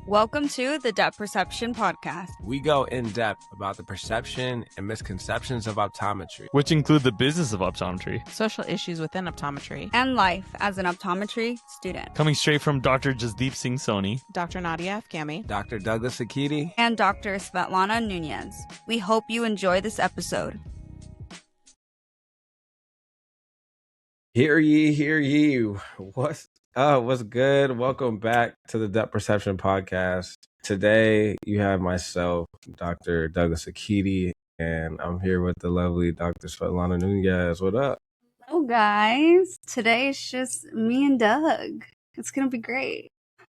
Welcome to the Depth Perception Podcast. We go in depth about the perception and misconceptions of optometry, which include the business of optometry, social issues within optometry, and life as an optometry student. Coming straight from Dr. Jasdeep Singh Soni, Dr. Nadia Afghami, Dr. Douglas Akidi, and Dr. Svetlana Nunez. We hope you enjoy this episode. Hear ye. What's good? Welcome back to the Depth Perception Podcast. Today, you have myself, Dr. Douglas Akidi, and I'm here with the lovely Dr. Svetlana Nunez. What up? Hello, guys. Today it's just me and Doug. It's going to be great.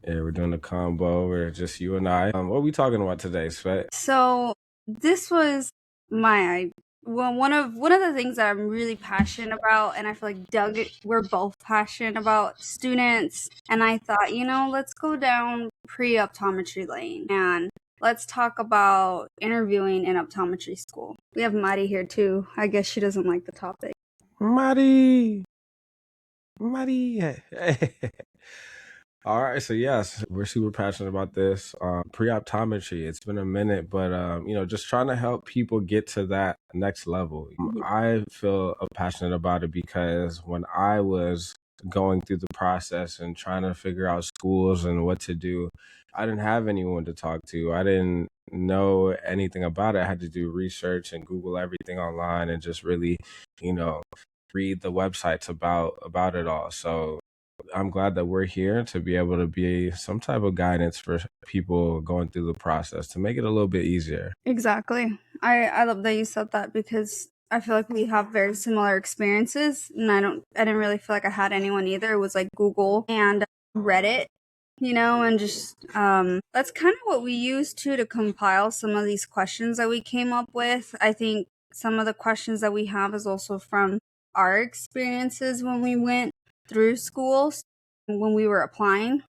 Yeah, we're doing a combo. We're just you and I. What are we talking about today, Svet? So, this was one of the things that I'm really passionate about, and I feel like Doug, we're both passionate about students, and I thought, let's go down pre-optometry lane, and let's talk about interviewing in optometry school. We have Mari here too. I guess she doesn't like the topic. Mari. All right, so yes, we're super passionate about this. Pre-optometry, it's been a minute, but just trying to help people get to that next level. I feel passionate about it because when I was going through the process and trying to figure out schools and what to do, I didn't have anyone to talk to. I didn't know anything about it. I had to do research and Google everything online and just really, read the websites about it all. So I'm glad that we're here to be able to be some type of guidance for people going through the process to make it a little bit easier. Exactly. I love that you said that because I feel like we have very similar experiences, and I didn't really feel like I had anyone either. It was like Google and Reddit, and just that's kind of what we used to compile some of these questions that we came up with. I think some of the questions that we have is also from our experiences when we went through schools, when we were applying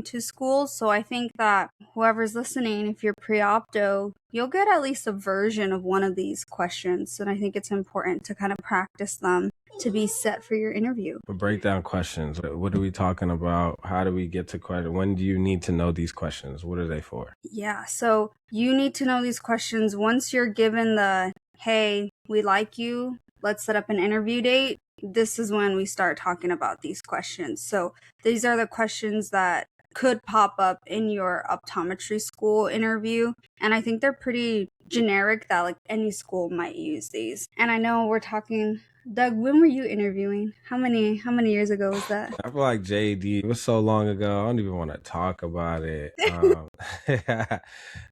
to schools. So I think that whoever's listening, if you're pre-opto, you'll get at least a version of one of these questions. And I think it's important to kind of practice them to be set for your interview. Breakdown questions. What are we talking about? How do we get to question? When do you need to know these questions? What are they for? Yeah, so you need to know these questions once you're given the, hey, we like you, let's set up an interview date. This is when we start talking about these questions. So these are the questions that could pop up in your optometry school interview. And I think they're pretty generic that like any school might use these. And I know we're talking, Doug, when were you interviewing? How many years ago was that? I feel like JD, it was so long ago. I don't even want to talk about it.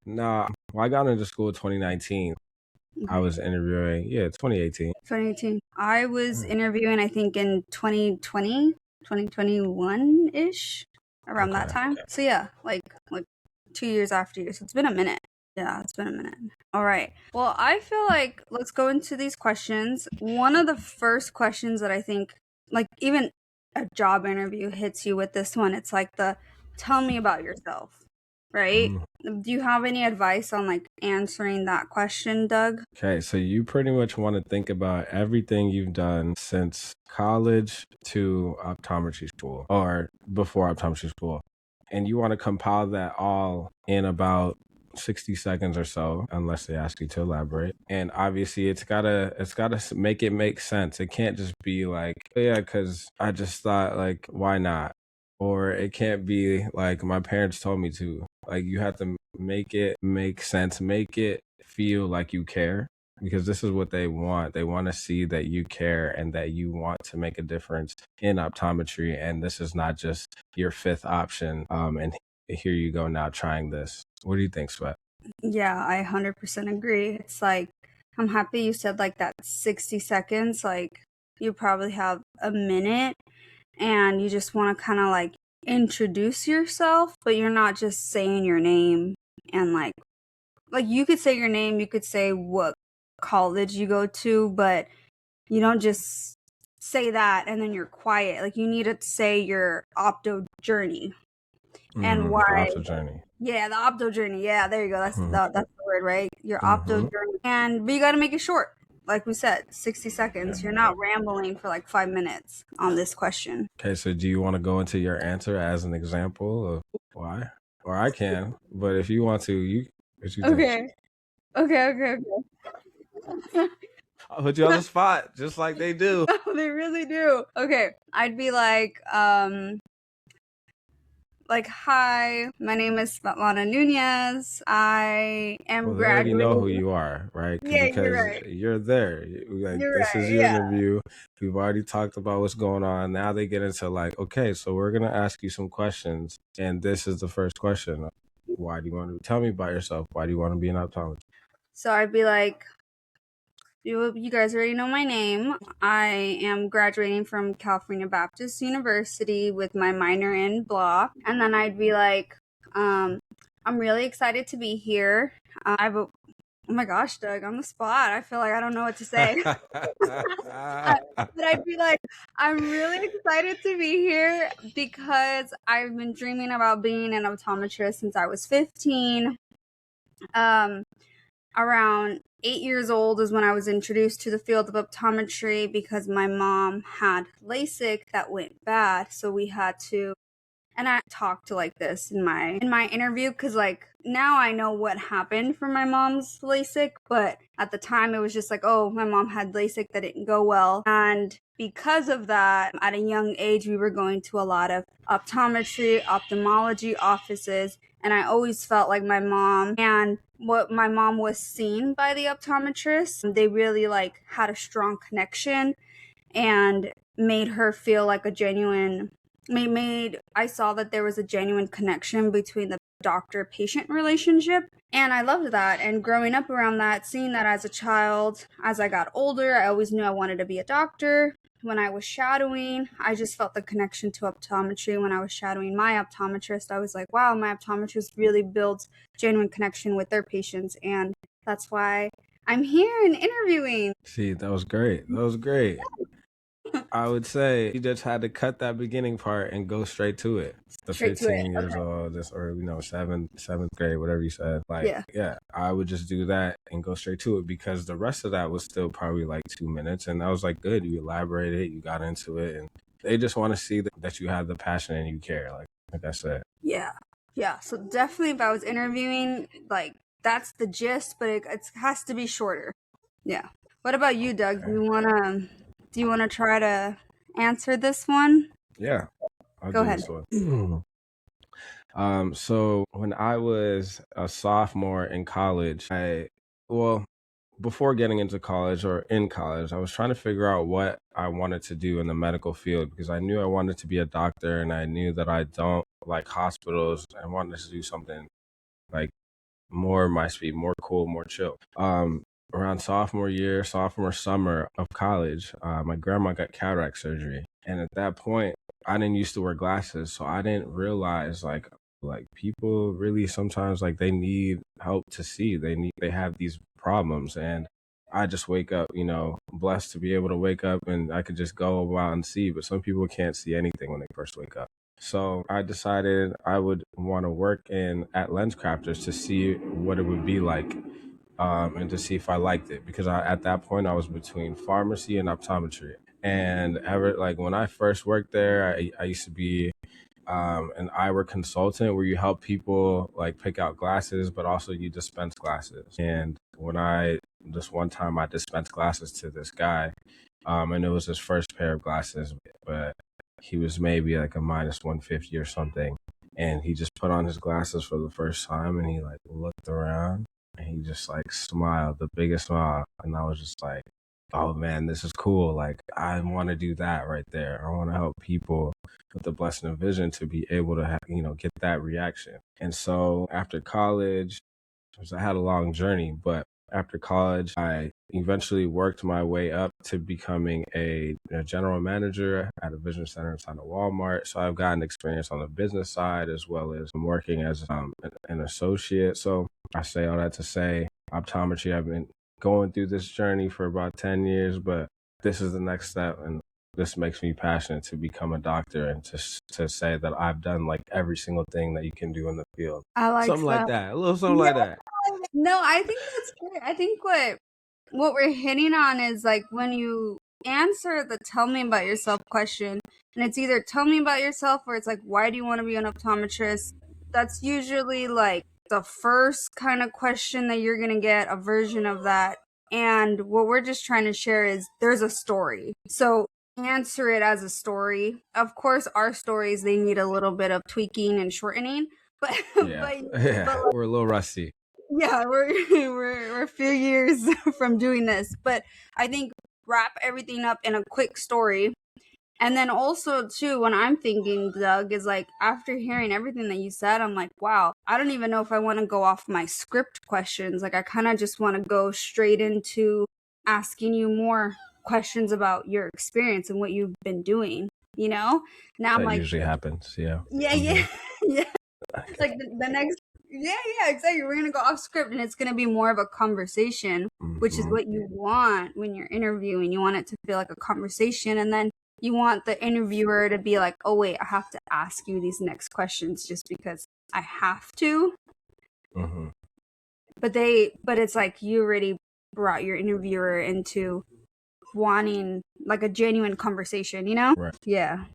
No, I got into school in 2019. I was interviewing, 2018. 2018. I was interviewing, I think, in 2020, 2021-ish, around that time. So yeah, like 2 years after you. So it's been a minute. Yeah, it's been a minute. All right. Well, I feel like let's go into these questions. One of the first questions that I think, like even a job interview hits you with this one. It's like tell me about yourself. Right? Do you have any advice on like answering that question, Doug? Okay, so you pretty much want to think about everything you've done since college to optometry school or before optometry school. And you want to compile that all in about 60 seconds or so, unless they ask you to elaborate. And obviously it's gotta make it make sense. It can't just be like, yeah, because I just thought like, why not? Or it can't be like my parents told me to. Like you have to make it make sense, make it feel like you care, because this is what they want. They want to see that you care and that you want to make a difference in optometry. And this is not just your fifth option. And here you go now trying this. What do you think, Sweat? Yeah, I 100% agree. It's like, I'm happy you said like that 60 seconds. Like you probably have a minute and you just want to kind of like introduce yourself, but you're not just saying your name and like you could say your name, you could say what college you go to, but you don't just say that and then you're quiet. Like you need to say your opto journey and why. The opto journey. Yeah, the opto journey. Yeah, there you go. That's the word, right? Your opto journey, but you got to make it short. Like we said, 60 seconds. You're not rambling for like 5 minutes on this question. Okay, so do you want to go into your answer as an example of why? or I can. But if you want to, what you think? Okay. I'll put you on the spot, just like they do. Oh, they really do. Okay, I'd be like, hi, my name is Svetlana Nunez. I am Well, they already know who graduating. you are, right? Yeah, you're Because right. you're there. Like, You're this is right. your Yeah. interview. We've already talked about what's going on. Now they get into like, okay, so we're gonna ask you some questions, and this is the first question. Why do you want to tell me about yourself? Why do you want to be an optometrist? So I'd be like, you guys already know my name. I am graduating from California Baptist University with my minor in law. And then I'd be like, I'm really excited to be here. Oh my gosh, Doug, on the spot. I feel like I don't know what to say. But I'd be like, I'm really excited to be here because I've been dreaming about being an optometrist since I was 15. Around 8 years old is when I was introduced to the field of optometry because my mom had LASIK that went bad. So we had to, and I talked to like this in my interview because like now I know what happened for my mom's LASIK, but at the time it was just like, oh, my mom had LASIK that didn't go well. And because of that, at a young age, we were going to a lot of ophthalmology offices. And I always felt like my mom and what my mom was seen by the optometrist, they really like had a strong connection and made her feel like a genuine made I saw that there was a genuine connection between the doctor patient relationship, and I loved that. And growing up around that, seeing that as a child, as I got older, I always knew I wanted to be a doctor. When I was shadowing, I just felt the connection to optometry. When I was shadowing my optometrist, I was like, wow, my optometrist really builds genuine connection with their patients, and that's why I'm here and interviewing. See, that was great. That was great. I would say you just had to cut that beginning part and go straight to it. The Straight to it. 15 years old, just or seventh grade, whatever you said. Like, Yeah. I would just do that and go straight to it because the rest of that was still probably like 2 minutes, and I was like, good. You elaborated, you got into it, and they just want to see that you have the passion and you care. Like I said. Yeah. So definitely, if I was interviewing, like that's the gist, but it has to be shorter. Yeah. What about you, Doug? Okay. Do you wanna try to answer this one? Yeah, I'll Go do ahead. this one. So when I was a sophomore in college, before getting into college or in college, I was trying to figure out what I wanted to do in the medical field because I knew I wanted to be a doctor and I knew that I don't like hospitals. I wanted to do something like more my speed, more cool, more chill. Around sophomore summer of college, my grandma got cataract surgery. And at that point, I didn't used to wear glasses. So I didn't realize like people really sometimes like they need help to see. They have these problems. And I just wake up, blessed to be able to wake up and I could just go out and see. But some people can't see anything when they first wake up. So I decided I would want to work at Lens Crafters to see what it would be like, and to see if I liked it. Because at that point, I was between pharmacy and optometry. And like when I first worked there, I used to be an eyewear consultant where you help people like pick out glasses, but also you dispense glasses. And this one time I dispensed glasses to this guy, and it was his first pair of glasses, but he was maybe like a minus 150 or something. And he just put on his glasses for the first time and he like looked around and he just like smiled, the biggest smile. And I was just like, oh man, this is cool. Like, I want to do that right there. I want to help people with the blessing of vision to be able to get that reaction. And so after college, I had a long journey, but after college, I eventually worked my way up to becoming a general manager at a vision center inside of Walmart. So I've gotten experience on the business side as well as working as an associate. So I say all that to say, optometry, I've been going through this journey for about 10 years, but this is the next step. And this makes me passionate to become a doctor and to say that I've done like every single thing that you can do in the field. I like Something like that. A little something like that. No, I think that's great. I think what we're hitting on is like when you answer the tell me about yourself question, and it's either tell me about yourself or it's like why do you want to be an optometrist? that's usually like the first kind of question that you're gonna get, a version of that. And what we're just trying to share is there's a story. So answer it as a story. Of course, our stories, they need a little bit of tweaking and shortening, but Yeah. We're a little rusty. Yeah, we're a few years from doing this, but I think wrap everything up in a quick story. And then also too, when I'm thinking, Doug, is like after hearing everything that you said, I'm like, wow, I don't even know if I want to go off my script questions. Like I kind of just want to go straight into asking you more questions about your experience and what you've been doing, you know? Now I'm That like, usually happens. Yeah. yeah, yeah, yeah. Like the next, yeah, exactly. We're gonna go off script, and it's gonna be more of a conversation, which is what you want when you're interviewing. You want it to feel like a conversation, and then you want the interviewer to be like, "Oh wait, I have to ask you these next questions just because I have to." Mm-hmm. But it's like you already brought your interviewer into wanting like a genuine conversation, you know? Right. Yeah.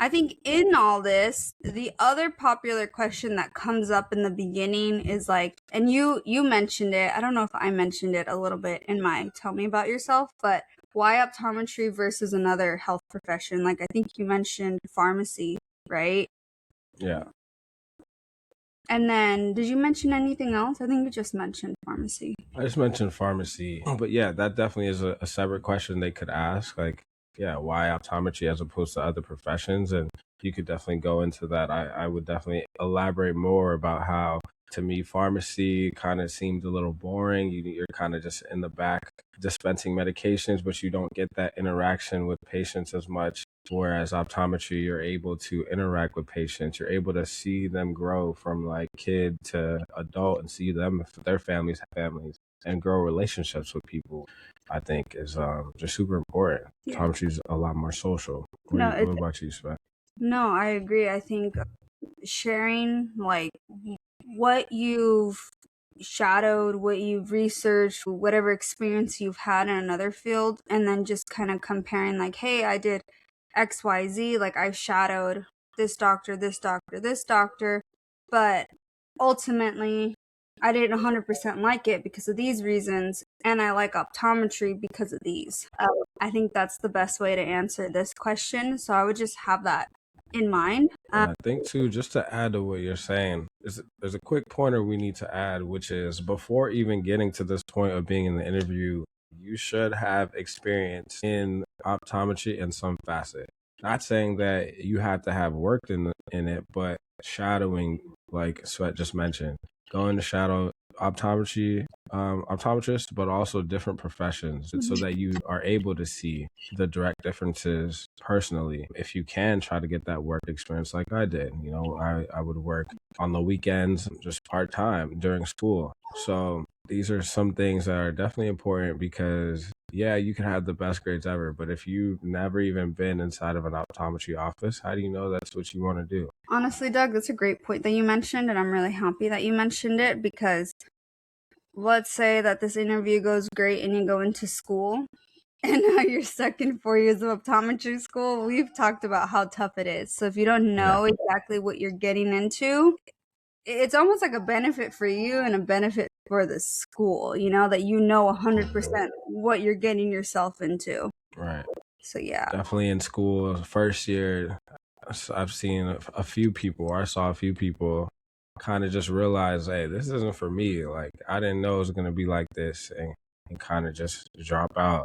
I think in all this, the other popular question that comes up in the beginning is like, and you mentioned it. I don't know if I mentioned it a little bit in my tell me about yourself, but why optometry versus another health profession? Like I think you mentioned pharmacy, right? Yeah. And then did you mention anything else? I think you just mentioned pharmacy. I just mentioned pharmacy, but yeah, that definitely is a separate question they could ask. Like, yeah, why optometry as opposed to other professions? And you could definitely go into that. I would definitely elaborate more about how, to me, pharmacy kind of seemed a little boring. You're kind of just in the back dispensing medications, but you don't get that interaction with patients as much. Whereas optometry, you're able to interact with patients. You're able to see them grow from like kid to adult and see them, their families, and grow relationships with people. I think is just super important. Yeah. Optometry's a lot more social. No, What about you, Svet? No, I agree. I think sharing like what you've shadowed, what you've researched, whatever experience you've had in another field, and then just kind of comparing like, hey, I did XYZ, like I shadowed this doctor, this doctor, this doctor, but ultimately I didn't 100% like it because of these reasons, and I like optometry because of these. I think that's the best way to answer this question. So I would just have that in mind. I think too, just to add to what you're saying, there's a quick pointer we need to add, which is before even getting to this point of being in the interview, you should have experience in optometry in some facet. Not saying that you have to have worked in it, but shadowing, like Sweat just mentioned, going to shadow optometry optometrists, but also different professions, so that you are able to see the direct differences personally. If you can try to get that work experience like I did, I would work on the weekends just part-time during school. So these are some things that are definitely important because yeah, you can have the best grades ever, but if you've never even been inside of an optometry office, how do you know that's what you want to do? Honestly, Doug, that's a great point that you mentioned, and I'm really happy that you mentioned it because let's say that this interview goes great and you go into school and now you're stuck in 4 years of optometry school. We've talked about how tough it is. So if you don't know exactly what you're getting into, it's almost like a benefit for you and a benefit for the school, that 100% what you're getting yourself into. Right. So yeah. Definitely in school, first year, I've seen a few people, or I saw a few people kind of just realize, hey, this isn't for me. Like, I didn't know it was going to be like this, and kind of just drop out.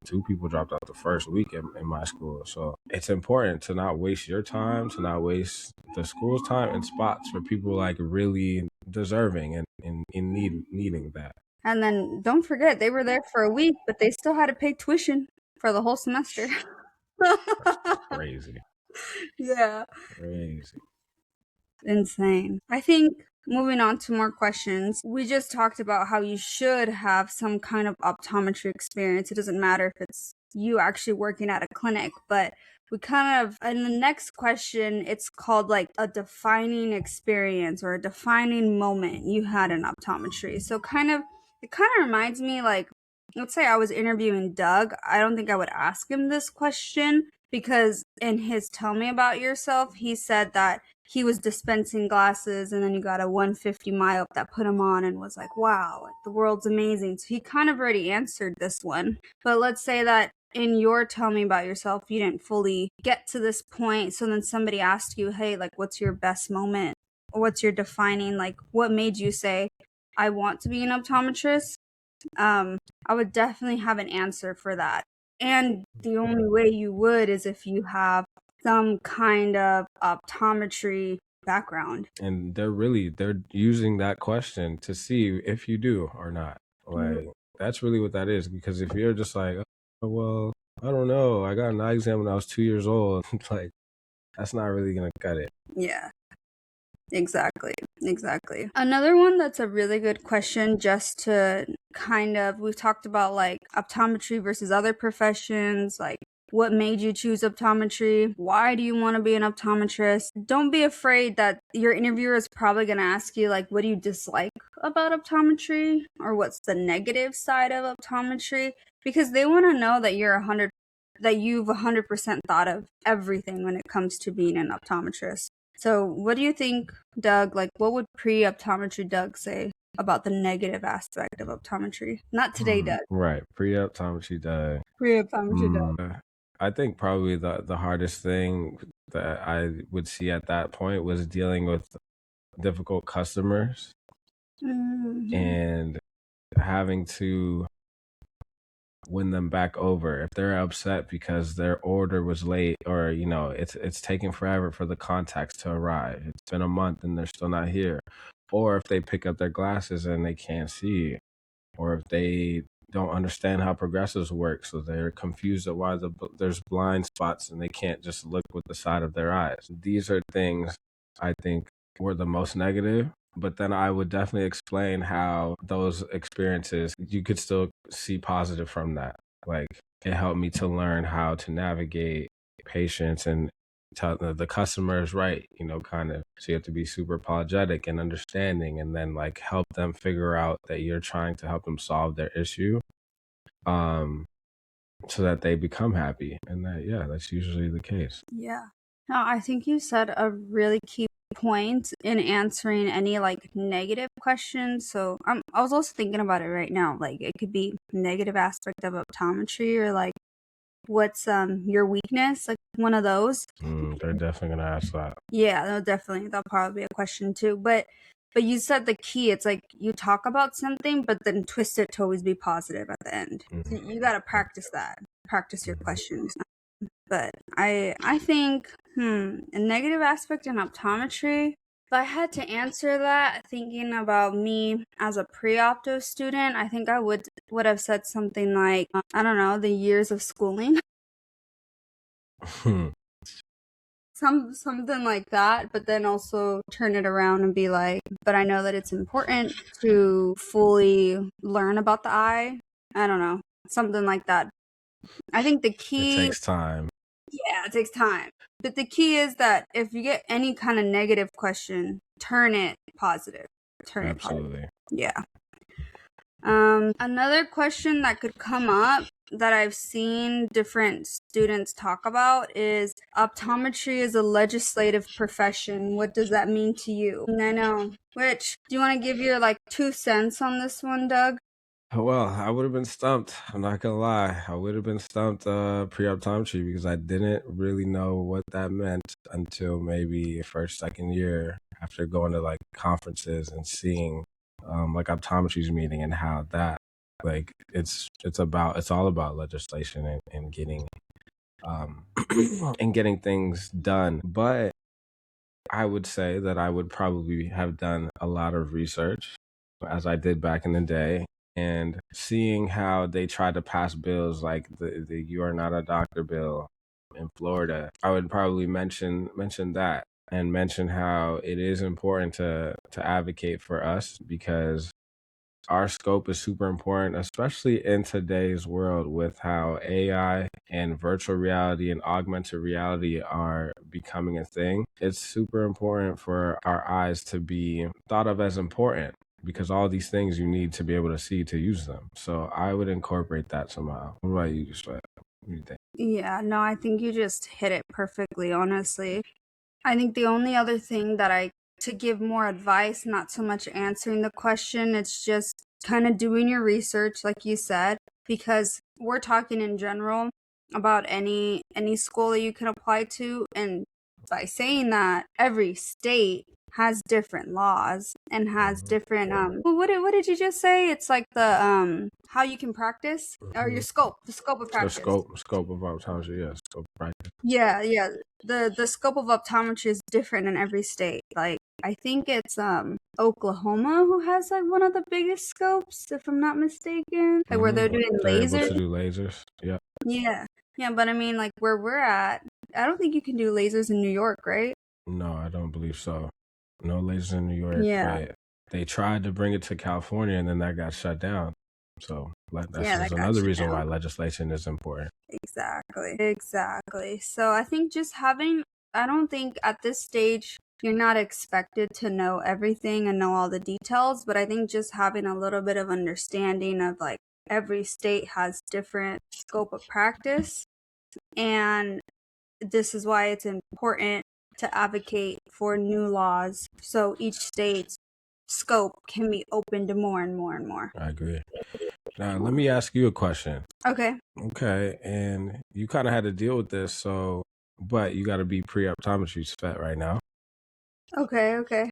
2 people dropped out the first week in my school. So it's important to not waste your time, to not waste the school's time in spots for people like really deserving and needing that. And then don't forget, they were there for a week, but they still had to pay tuition for the whole semester. Crazy. Yeah. Crazy. Insane. I think moving on to more questions, we just talked about how you should have some kind of optometry experience. It doesn't matter if it's you actually working at a clinic, but we kind of, in the next question, it's called like a defining experience or a defining moment you had in optometry. So it kind of reminds me like, let's say I was interviewing Doug. I don't think I would ask him this question, because in his Tell Me About Yourself, he said that he was dispensing glasses and then he got a 150 myop that put him on and was like, wow, like the world's amazing. So he kind of already answered this one. But let's say that in your Tell Me About Yourself, you didn't fully get to this point. So then somebody asked you, hey, like, what's your best moment? Or what's your defining, like, what made you say, I want to be an optometrist? I would definitely have an answer for that. And the only way you would is if you have some kind of optometry background. And they're using that question to see if you do or not. Like, that's really what that is. Because if you're just like, oh, well, I don't know, I got an eye exam when I was 2 years old, like, that's not really gonna cut it. Yeah. Exactly. Another one that's a really good question, just to kind of, we've talked about like optometry versus other professions, like what made you choose optometry? Why do you want to be an optometrist? Don't be afraid that your interviewer is probably going to ask you, like, what do you dislike about optometry? Or what's the negative side of optometry? Because they want to know that you've 100% thought of everything when it comes to being an optometrist. So what do you think, Doug? Like, what would pre-optometry Doug say about the negative aspect of optometry? Not today, Doug. Right. Pre-optometry Doug. Pre-optometry Doug. I think probably the hardest thing that I would see at that point was dealing with difficult customers and having to win them back over if they're upset because their order was late, or it's taking forever for the contacts to arrive. It's been a month and they're still not here, or if they pick up their glasses and they can't see, or if they don't understand how progressives work, so they're confused at why there's blind spots and they can't just look with the side of their eyes. These are things I think were the most negative. But then I would definitely explain how those experiences, you could still see positive from that. Like, it helped me to learn how to navigate patients and tell the customer is right, kind of. So you have to be super apologetic and understanding, and then like help them figure out that you're trying to help them solve their issue, so that they become happy. And that's usually the case. Yeah. No, I think you said a really key point in answering any like negative questions. So I was also thinking about it right now. Like, it could be negative aspect of optometry, or like, what's your weakness? Like one of those. They're definitely gonna ask that. Yeah, that'll probably be a question too. But you said the key, it's like you talk about something, but then twist it to always be positive at the end. So you gotta practice that. Practice your questions. But I think a negative aspect in optometry, if I had to answer that, thinking about me as a pre-opto student, I think I would have said something like, I don't know, the years of schooling. Something like that, but then also turn it around and be like, but I know that it's important to fully learn about the eye. I don't know, something like that. I think the key... It takes time. Yeah, it takes time. But the key is that if you get any kind of negative question, turn it positive. Absolutely. Yeah. Another question that could come up that I've seen different students talk about is optometry is a legislative profession. What does that mean to you? I know. Which, do you want to give your 2 cents on this one, Doug? Well, I would have been stumped. I'm not gonna lie. I would have been stumped pre-optometry because I didn't really know what that meant until maybe first, second year, after going to like conferences and seeing like optometry's meeting, and how that it's all about legislation and getting and getting things done. But I would say that I would probably have done a lot of research, as I did back in the day, and seeing how they tried to pass bills like the "You Are Not a Doctor" bill in Florida. I would probably mention that, and mention how it is important to advocate for us, because our scope is super important, especially in today's world with how AI and virtual reality and augmented reality are becoming a thing. It's super important for our eyes to be thought of as important, because all these things you need to be able to see to use them. So I would incorporate that somehow. What about you, Sweat? What do you think? Yeah, no, I think you just hit it perfectly, honestly. I think the only other thing to give more advice, not so much answering the question, it's just kind of doing your research, like you said, because we're talking in general about any school that you can apply to, and by saying that, every state has different laws and has different what did you just say? It's like the how you can practice or your scope, the scope of The practice. scope of optometry, yeah, scope of practice. Yeah. The scope of optometry is different in every state. Like I think it's Oklahoma who has like one of the biggest scopes, if I'm not mistaken. Like where they're doing They're able lasers. to do lasers. Yeah. Yeah. Yeah, but I mean like where we're at, I don't think you can do lasers in New York, right? No, I don't believe so. No lasers in New York, Yeah. but they tried to bring it to California and then that got shut down. So that's Yeah, just that got another shut reason why down. legislation is important. Exactly. So I think I don't think at this stage you're not expected to know everything and know all the details, but I think just having a little bit of understanding of like every state has different scope of practice, and this is why it's important to advocate for new laws so each state's scope can be open to more and more and more. I agree. Now, let me ask you a question. Okay. Okay, and you kind of had to deal with this, but you got to be pre-optometry vet right now. Okay.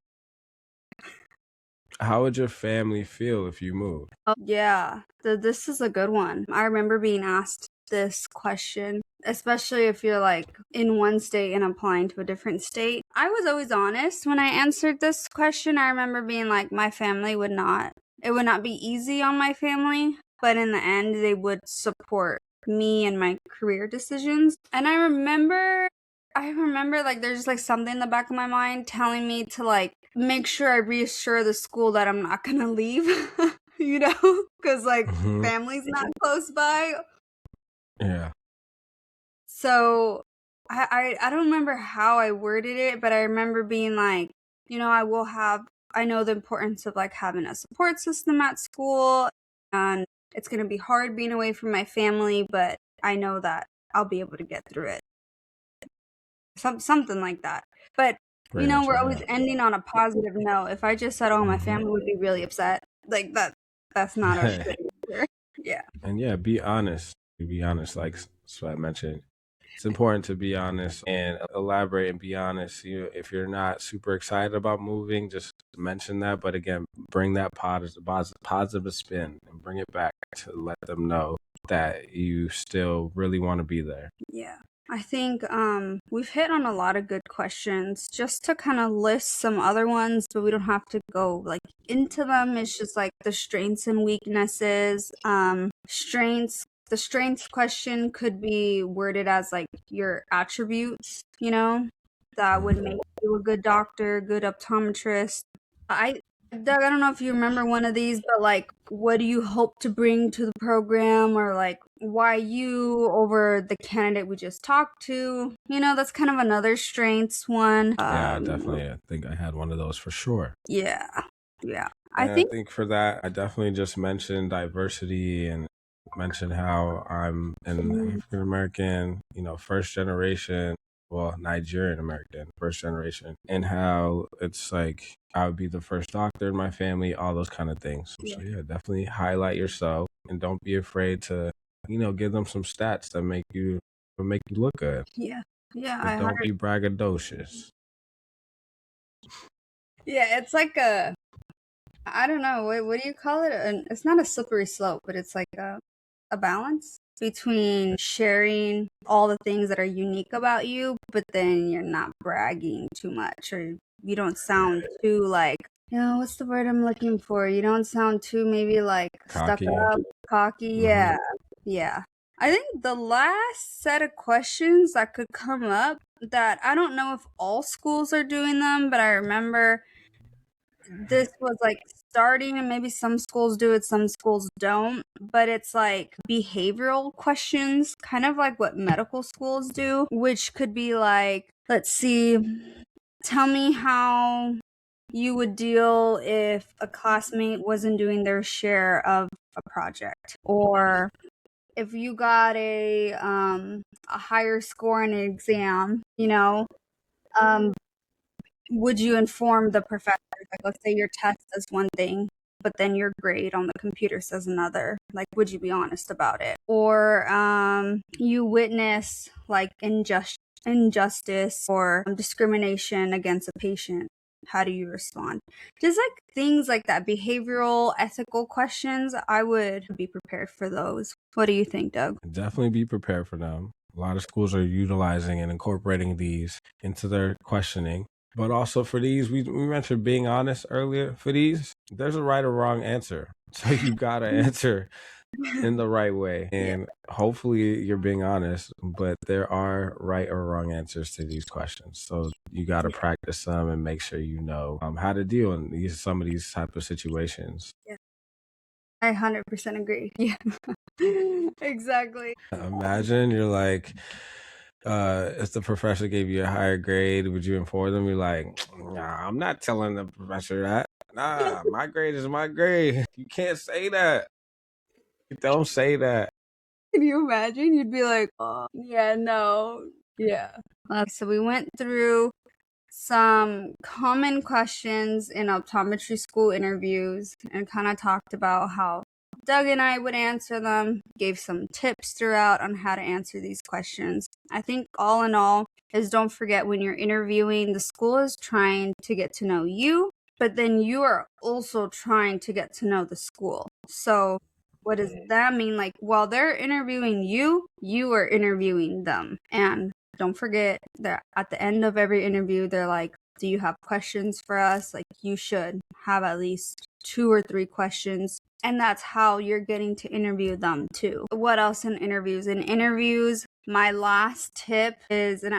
How would your family feel if you moved? Yeah, this is a good one. I remember being asked this question, especially if you're like in one state and applying to a different state. I was always honest when I answered this question. I remember being like, my family it would not be easy on my family, but in the end, they would support me and my career decisions. And I remember like there's just like something in the back of my mind telling me to like make sure I reassure the school that I'm not gonna leave, because like family's not close by. Yeah. So I don't remember how I worded it, but I remember being like, I know the importance of like having a support system at school, and it's gonna be hard being away from my family, but I know that I'll be able to get through it. Something like that. But Great answer, we're always yeah. ending on a positive note. If I just said, "Oh, my family would be really upset," like that's not a good answer. Yeah. And yeah, be honest. Be honest, like Sweat mentioned. It's important to be honest and elaborate and be honest. If you're not super excited about moving, just mention that. But again, bring that positive spin and bring it back to let them know that you still really want to be there. Yeah. I think we've hit on a lot of good questions. Just to kind of list some other ones, but we don't have to go like into them. It's just like the strengths and weaknesses. The strengths question could be worded as like your attributes, that would make you a good doctor, good optometrist. Doug, I don't know if you remember one of these, but like, what do you hope to bring to the program, or like, why you over the candidate we just talked to? That's kind of another strengths one. Yeah, definitely. I think I had one of those for sure. Yeah. I think for that, I definitely just mentioned diversity and mentioned how I'm an African American, first generation, well, Nigerian American, first generation, and how it's like I would be the first doctor in my family, all those kind of things. So yeah, definitely highlight yourself and don't be afraid to, give them some stats that make you look good. Yeah. But don't be braggadocious. Yeah, it's like I don't know, what do you call it? It's not a slippery slope, but it's like a balance between sharing all the things that are unique about you, but then you're not bragging too much, or you don't sound too like, what's the word I'm looking for? You don't sound too maybe like Cocky. stuck up, cocky. Yeah. I think the last set of questions that could come up, that I don't know if all schools are doing them, but I remember this was like starting, and maybe some schools do it, some schools don't, but it's like behavioral questions, kind of like what medical schools do, which could be like, let's see, tell me how you would deal if a classmate wasn't doing their share of a project, or if you got a higher score in an exam, would you inform the professor? Like, let's say your test says one thing, but then your grade on the computer says another. Like, would you be honest about it? Or you witness like injustice or discrimination against a patient. How do you respond? Just like things like that, behavioral, ethical questions, I would be prepared for those. What do you think, Doug? Definitely be prepared for them. A lot of schools are utilizing and incorporating these into their questioning. But also for these, we mentioned being honest earlier. For these, there's a right or wrong answer. So you got to answer in the right way. And hopefully you're being honest, but there are right or wrong answers to these questions. So you got to practice them and make sure you know how to deal in some of these type of situations. Yeah. I 100% agree. Yeah, exactly. Imagine you're like, if the professor gave you a higher grade, would you inform them? You're like, nah, I'm not telling the professor that. Nah, my grade is my grade. You can't say that. Don't say that. Can you imagine? You'd be like, oh, yeah, no. Yeah. So we went through some common questions in optometry school interviews and kind of talked about how Doug and I would answer them, gave some tips throughout on how to answer these questions. I think all in all is don't forget when you're interviewing, the school is trying to get to know you, but then you are also trying to get to know the school. So what does that mean? Like, while they're interviewing you, you are interviewing them. And don't forget that at the end of every interview, they're like, do you have questions for us? Like, you should have at least 2 or 3 questions. And that's how you're getting to interview them too. What else in interviews? In interviews, my last tip is, and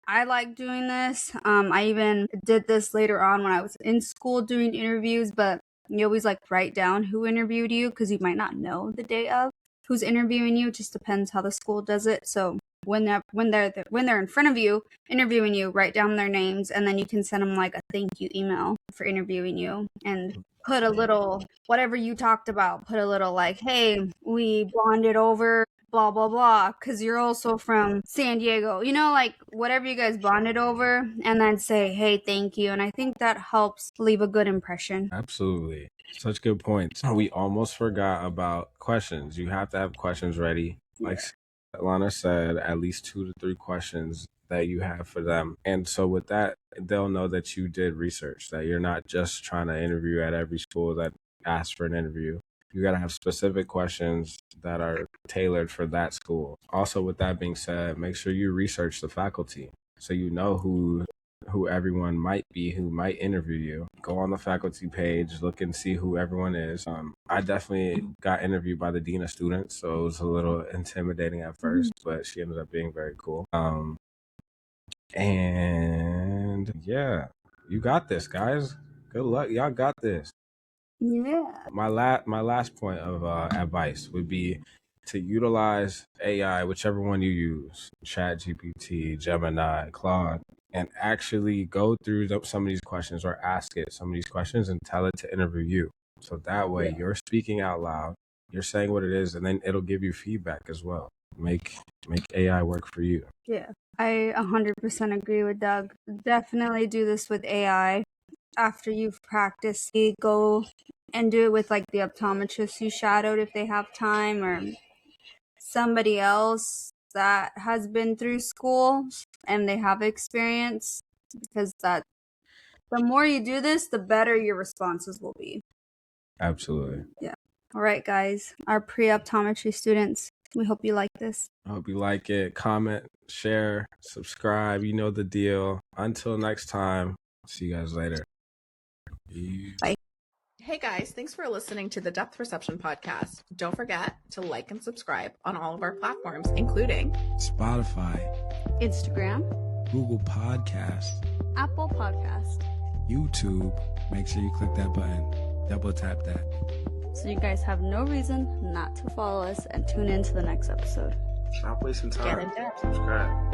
I like doing this. I even did this later on when I was in school doing interviews, but you always like write down who interviewed you because you might not know the day of who's interviewing you. It just depends how the school does it. So when they're in front of you interviewing you, write down their names, and then you can send them like a thank you email for interviewing you, and put a little whatever you talked about. Put a little like, hey, we bonded over blah blah blah because you're also from San Diego, like whatever you guys bonded over, and then say, hey, thank you. And I think that helps leave a good impression. Absolutely. Such good points. We almost forgot about questions. You have to have questions ready. Like Svetlana said, at least 2 to 3 questions that you have for them. And so with that, they'll know that you did research, that you're not just trying to interview at every school that asks for an interview. You got to have specific questions that are tailored for that school. Also, with that being said, make sure you research the faculty so you know who everyone might be who might interview you. Go on the faculty page, look and see who everyone is. I definitely got interviewed by the dean of students, so it was a little intimidating at first, but she ended up being very cool. And yeah, you got this, guys. Good luck. Y'all got this. Yeah. My last point of advice would be to utilize AI, whichever one you use, ChatGPT, Gemini, Claude, and actually go through some of these questions or ask it some of these questions and tell it to interview you. So that way you're speaking out loud, you're saying what it is, and then it'll give you feedback as well. Make AI work for you. Yeah, I 100% agree with Doug. Definitely do this with AI. After you've practiced, you go and do it with like the optometrist you shadowed if they have time, or somebody else that has been through school and they have experience, because that the more you do this, the better your responses will be. Absolutely. Yeah. All right, guys, our pre-optometry students, we hope you like this. I hope you like it. Comment, share, subscribe. You know the deal. Until next time, see you guys later. Bye. Hey guys, thanks for listening to the Depth Perception Podcast. Don't forget to like and subscribe on all of our platforms, including Spotify, Instagram, Google Podcasts, Apple Podcast, YouTube. Make sure you click that button. Double tap that. So you guys have no reason not to follow us and tune in to the next episode. Stop wasting time. Get in depth. Subscribe.